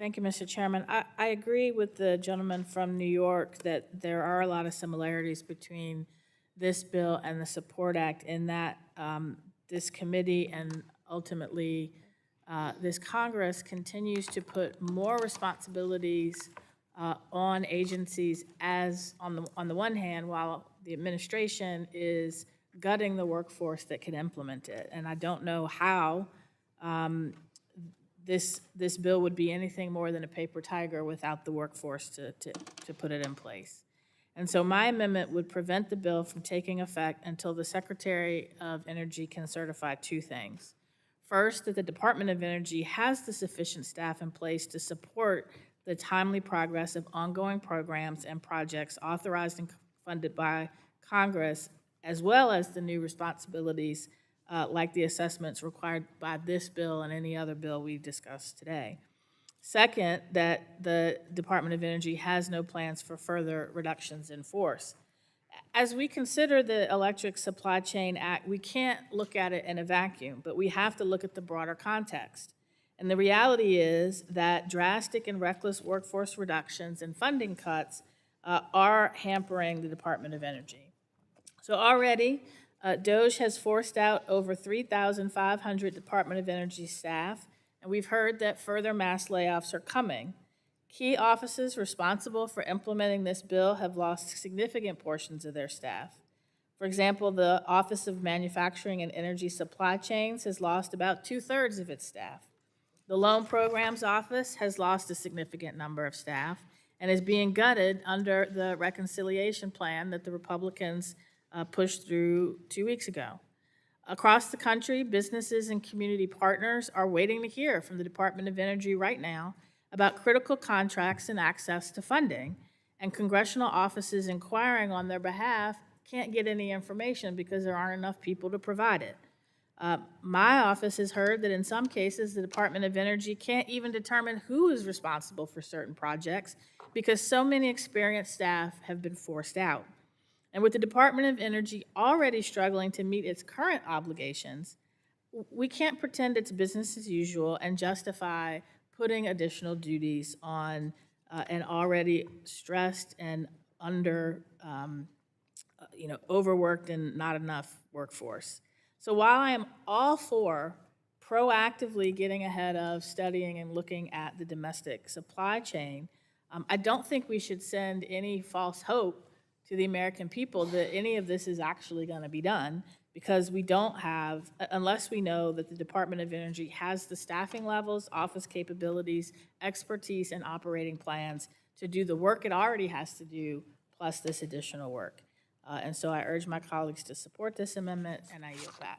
Thank you, Mr. Chairman. I agree with the gentleman from New York that there are a lot of similarities between this bill and the Support Act in that this committee and ultimately this Congress continues to put more responsibilities on agencies as on the one hand, while the administration is gutting the workforce that can implement it. And I don't know how this bill would be anything more than a paper tiger without the workforce to put it in place. And so my amendment would prevent the bill from taking effect until the Secretary of Energy can certify two things. First, that the Department of Energy has the sufficient staff in place to support the timely progress of ongoing programs and projects authorized and funded by Congress, as well as the new responsibilities like the assessments required by this bill and any other bill we discussed today. Second, that the Department of Energy has no plans for further reductions in force. As we consider the Electric Supply Chain Act, we can't look at it in a vacuum, but we have to look at the broader context. And the reality is that drastic and reckless workforce reductions and funding cuts are hampering the Department of Energy. So already, DOGE has forced out over 3,500 Department of Energy staff, and we've heard that further mass layoffs are coming. Key offices responsible for implementing this bill have lost significant portions of their staff. For example, the Office of Manufacturing and Energy Supply Chains has lost about 2/3 of its staff. The Loan Programs Office has lost a significant number of staff and is being gutted under the reconciliation plan that the Republicans pushed through 2 weeks ago. Across the country, businesses and community partners are waiting to hear from the Department of Energy right now about critical contracts and access to funding, and congressional offices inquiring on their behalf can't get any information because there aren't enough people to provide it. My office has heard that in some cases, the Department of Energy can't even determine who is responsible for certain projects because so many experienced staff have been forced out. And with the Department of Energy already struggling to meet its current obligations, we can't pretend it's business as usual and justify putting additional duties on an already stressed and overworked and not enough workforce. So while I am all for proactively getting ahead of studying and looking at the domestic supply chain, I don't think we should send any false hope to the American people that any of this is actually going to be done, because we don't have, unless we know that the Department of Energy has the staffing levels, office capabilities, expertise, and operating plans to do the work it already has to do, plus this additional work. And so I urge my colleagues to support this amendment, and I yield back.